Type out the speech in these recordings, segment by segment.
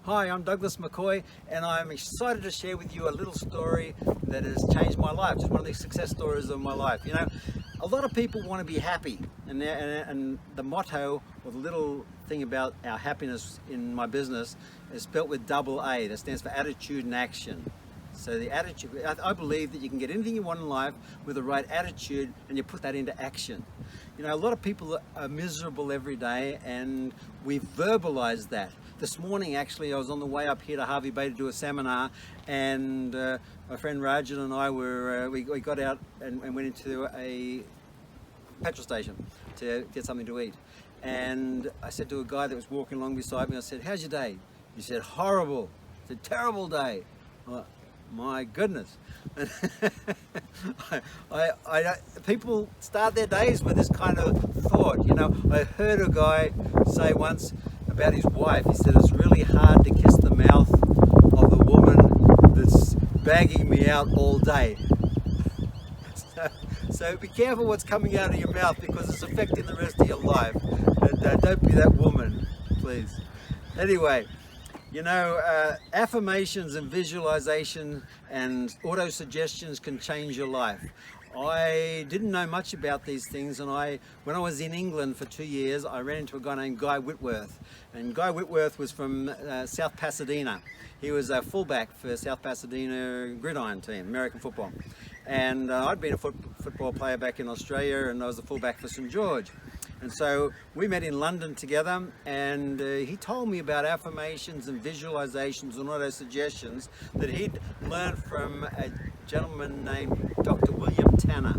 Hi, I'm Douglas McCoy, and I'm excited to share with you a little story that has changed my life. Just one of these success stories of my life. You know, a lot of people want to be happy, and the motto or the little thing about our happiness in my business is spelt with double A. That stands for attitude and action. So the attitude, I believe that you can get anything you want in life with the right attitude, and you put that into action. You know, a lot of people are miserable every day, and we verbalize that. This morning, actually, I was on the way up here to Hervey Bay to do a seminar, and my friend Rajan and I we got out and went into a petrol station to get something to eat. And I said to a guy that was walking along beside me, I said, "How's your day?" He said, "Horrible. It's a terrible day." My goodness. People start their days with this kind of thought. You know, I heard a guy say once about his wife. He said, "It's really hard to kiss the mouth of the woman that's bagging me out all day." So be careful what's coming out of your mouth, because it's affecting the rest of your life. And don't be that woman, please. Anyway, you know, affirmations and visualization and auto-suggestions can change your life. I didn't know much about these things, and when I was in England for 2 years, I ran into a guy named Guy Whitworth. And Guy Whitworth was from South Pasadena. He was a fullback for South Pasadena Gridiron team, American football. And I'd been a football player back in Australia, and I was a fullback for St. George. And so we met in London together, and he told me about affirmations and visualizations and auto-suggestions that he'd learned from a gentleman named Dr. William Tanner,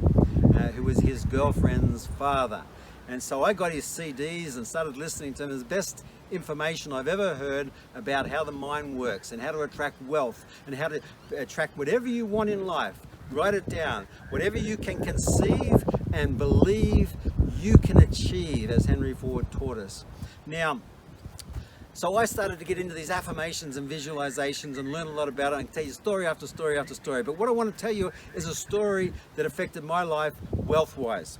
who was his girlfriend's father. And so I got his CDs and started listening to him. It was the best information I've ever heard about how the mind works and how to attract wealth and how to attract whatever you want in life. Write it down. Whatever you can conceive and believe, you can achieve, as Henry Ford taught us. Now, so I started to get into these affirmations and visualizations and learn a lot about it. I can tell you story after story after story. But what I want to tell you is a story that affected my life wealth-wise.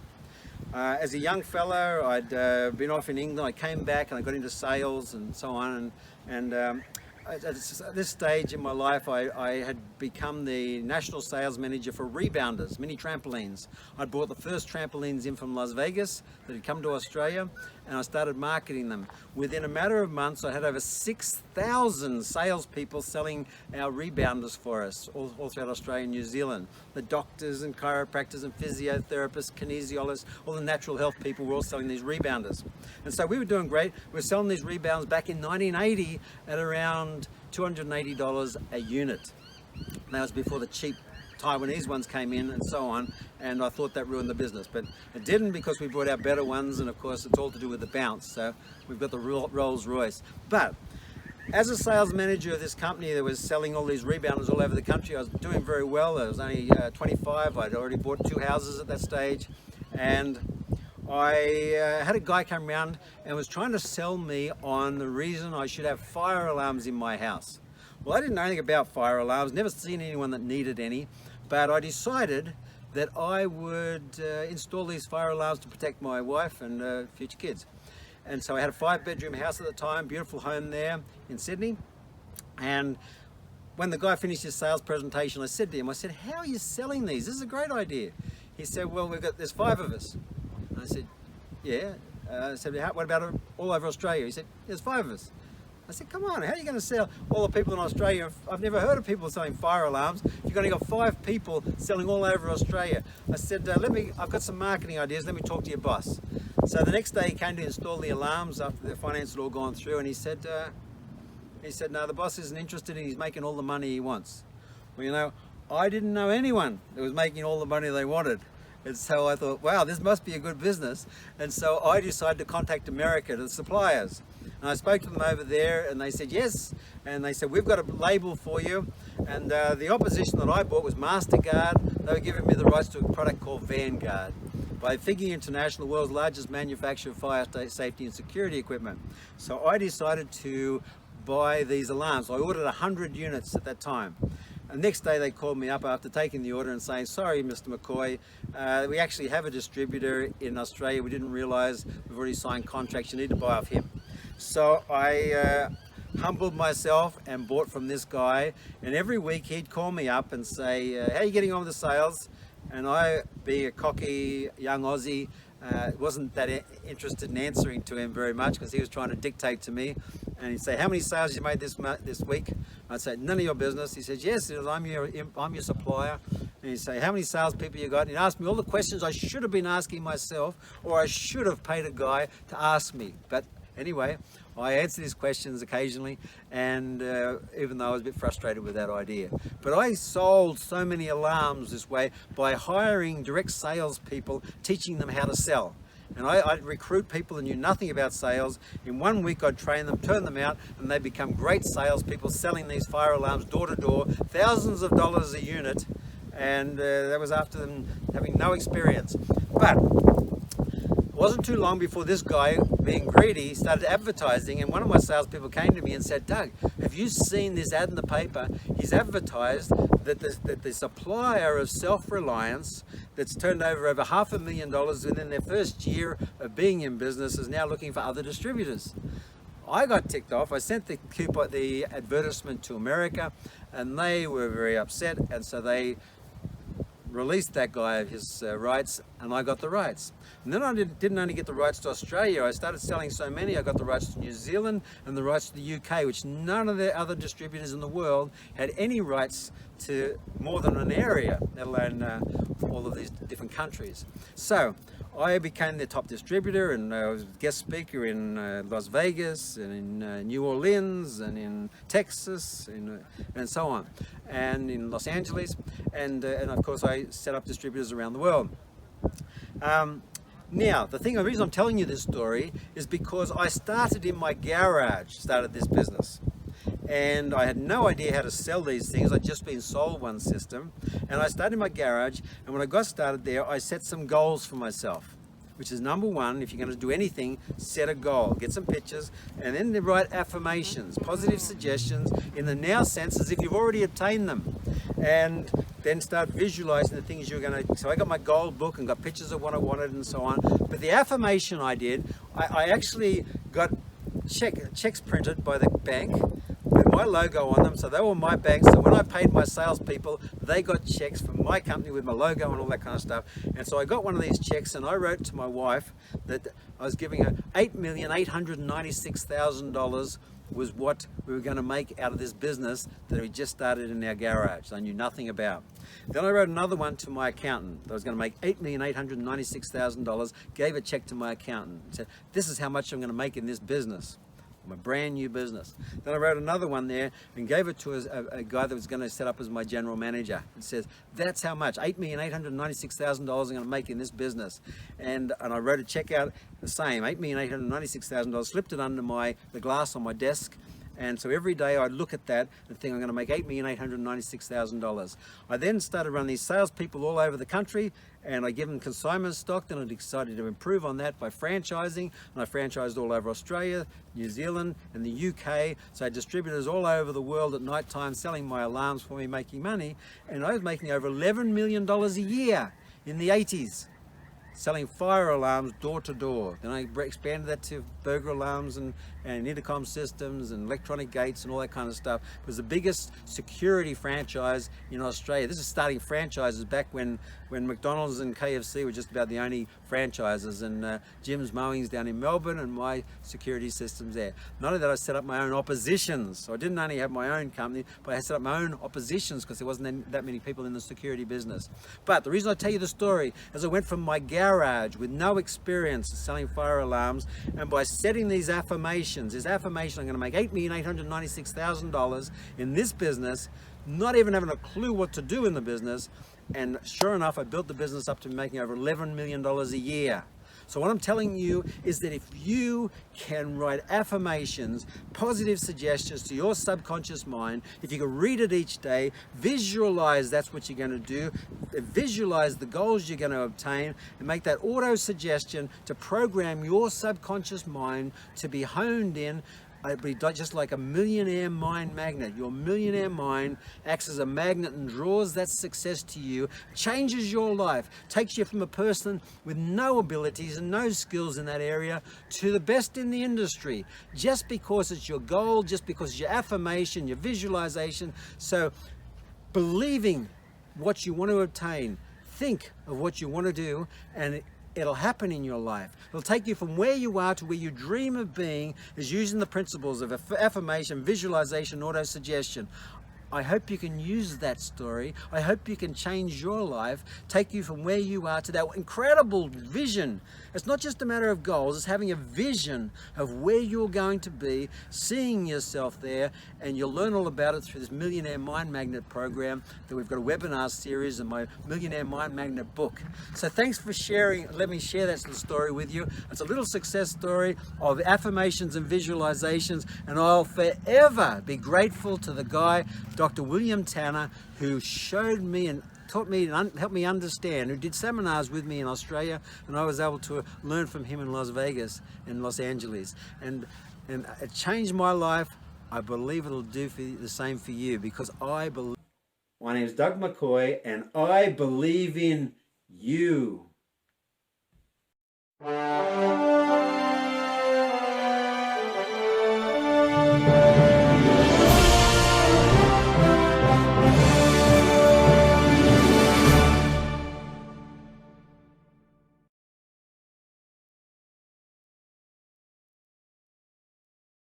As a young fella, I'd been off in England. I came back and I got into sales and so on. And at this stage in my life, I had become the national sales manager for Rebounders, mini trampolines. I'd bought the first trampolines in from Las Vegas that had come to Australia, and I started marketing them. Within a matter of months, I had over 6,000 salespeople selling our Rebounders for us, all throughout Australia and New Zealand. The doctors and chiropractors and physiotherapists, kinesiologists, all the natural health people were all selling these Rebounders. And so we were doing great. We were selling these Rebounders back in 1980 at around $280 a unit. That was before the cheap Taiwanese ones came in and so on, and I thought that ruined the business, but it didn't, because we brought out better ones, and of course it's all to do with the bounce. So we've got the Rolls Royce. But as a sales manager of this company that was selling all these Rebounders all over the country, I was doing very well. I was only 25. I'd already bought 2 houses at that stage, and I had a guy come around and was trying to sell me on the reason I should have fire alarms in my house. Well, I didn't know anything about fire alarms, never seen anyone that needed any, but I decided that I would install these fire alarms to protect my wife and future kids. And so I had a 5-bedroom house at the time, beautiful home there in Sydney. And when the guy finished his sales presentation, I said to him, "How are you selling these? This is a great idea." He said, "Well, there's 5 of us." And I said, "Yeah." I said, "What about all over Australia?" He said, "There's 5 of us." I said, "Come on, how are you going to sell all the people in Australia? I've never heard of people selling fire alarms. You've only got 5 people selling all over Australia." I said, "I've got some marketing ideas. Let me talk to your boss." So the next day he came to install the alarms after the finance had all gone through, and he said, "No, the boss isn't interested, and he's making all the money he wants." Well, you know, I didn't know anyone that was making all the money they wanted. And so I thought, wow, this must be a good business. And so I decided to contact America, to the suppliers. And I spoke to them over there, and they said yes. And they said, "We've got a label for you." And the opposition that I bought was MasterGuard. They were giving me the rights to a product called Vanguard by Figge International, the world's largest manufacturer of fire safety and security equipment. So I decided to buy these alarms. I ordered 100 units at that time. And the next day they called me up after taking the order and saying, "Sorry, Mr. McCoy, we actually have a distributor in Australia. We didn't realize we've already signed contracts. You need to buy off him." So I humbled myself and bought from this guy. And every week he'd call me up and say, how are you getting on with the sales? And I, being a cocky young Aussie, wasn't that interested in answering to him very much, because he was trying to dictate to me. And he'd say, how many sales you made this week? I'd say, none of your business. He said, yes, I'm your supplier. And he'd say, how many salespeople you got? And he'd ask me all the questions I should have been asking myself, or I should have paid a guy to ask me. But anyway, I answered his questions occasionally, and even though I was a bit frustrated with that idea. But I sold so many alarms this way by hiring direct sales people, teaching them how to sell. And I'd recruit people who knew nothing about sales. In 1 week I'd train them, turn them out, and they become great salespeople selling these fire alarms door to door, thousands of dollars a unit, and that was after them having no experience. But it wasn't too long before this guy, being greedy, started advertising, and one of my salespeople came to me and said, Doug, have you seen this ad in the paper? He's advertised that the supplier of Self-Reliance, that's turned over $500,000 within their first year of being in business, is now looking for other distributors. I got ticked off. I sent the advertisement to America, and they were very upset, and so they released that guy of his rights, and I got the rights. And then I didn't only get the rights to Australia, I started selling so many, I got the rights to New Zealand and the rights to the UK, which none of the other distributors in the world had any rights to more than an area, let alone all of these different countries. So I became their top distributor, and I was a guest speaker in Las Vegas, and in New Orleans, and in Texas, and so on, and in Los Angeles, and of course I set up distributors around the world. Now, the reason I'm telling you this story is because I started in my garage, started this business. And I had no idea how to sell these things. I'd just been sold one system. And I started in my garage, and when I got started there, I set some goals for myself, which is number one, if you're going to do anything, set a goal, get some pictures, and then write affirmations, positive suggestions in the now sense as if you've already obtained them. And then start visualizing the things you're going to. So I got my goal book and got pictures of what I wanted and so on. But the affirmation I did, I actually got checks printed by the bank with my logo on them, so they were my banks. So when I paid my salespeople, they got checks from my company with my logo and all that kind of stuff. And so I got one of these checks, and I wrote to my wife that I was giving her $8,896,000 was what we were going to make out of this business that we just started in our garage. I knew nothing about. Then I wrote another one to my accountant that I was going to make $8,896,000, gave a check to my accountant and said, this is how much I'm going to make in this business, my brand new business. Then I wrote another one there and gave it to a guy that was going to set up as my general manager. It says, that's how much, $8,896,000 I'm going to make in this business. And I wrote a check out the same, $8,896,000, slipped it under the glass on my desk. And so every day I'd look at that and think I'm going to make $8,896,000. I then started running these salespeople all over the country, and I give them consignment stock. Then I decided to improve on that by franchising, and I franchised all over Australia, New Zealand, and the UK. So I had distributors all over the world at night time selling my alarms for me, making money, and I was making over $11 million a year in the 80s. Selling fire alarms door to door. Then I expanded that to burglar alarms and intercom systems and electronic gates and all that kind of stuff. It was the biggest security franchise in Australia. This is starting franchises back when McDonald's and KFC were just about the only franchises, and Jim's Mowing's down in Melbourne and my security systems there. Not only that, I set up my own oppositions. So I didn't only have my own company, but I set up my own oppositions because there wasn't that many people in the security business. But the reason I tell you the story is I went from my garage with no experience selling fire alarms, and by setting these affirmations, this affirmation, I'm going to make $8,896,000 in this business, not even having a clue what to do in the business, and sure enough, I built the business up to making over $11 million a year. So what I'm telling you is that if you can write affirmations, positive suggestions to your subconscious mind, if you can read it each day, visualize that's what you're going to do, visualize the goals you're going to obtain, and make that auto suggestion to program your subconscious mind to be honed in It'd be just like a millionaire mind magnet. Your millionaire mind acts as a magnet and draws that success to you, changes your life, takes you from a person with no abilities and no skills in that area to the best in the industry, just because it's your goal, just because it's your affirmation, your visualization. So believing what you want to obtain, think of what you want to do, and it'll happen in your life. It'll take you from where you are to where you dream of being, is using the principles of affirmation, visualization, auto-suggestion. I hope you can use that story. I hope you can change your life, take you from where you are to that incredible vision. It's not just a matter of goals, it's having a vision of where you're going to be, seeing yourself there, and you'll learn all about it through this Millionaire Mind Magnet program that we've got a webinar series and my Millionaire Mind Magnet book. So thanks for sharing, let me share that little story with you. It's a little success story of affirmations and visualizations, and I'll forever be grateful to the guy, Dr. William Tanner, who showed me and taught me and helped me understand, who did seminars with me in Australia, and I was able to learn from him in Las Vegas and Los Angeles. And it changed my life. I believe it'll do the same for you, because I believe. My name is Doug McCoy, and I believe in you.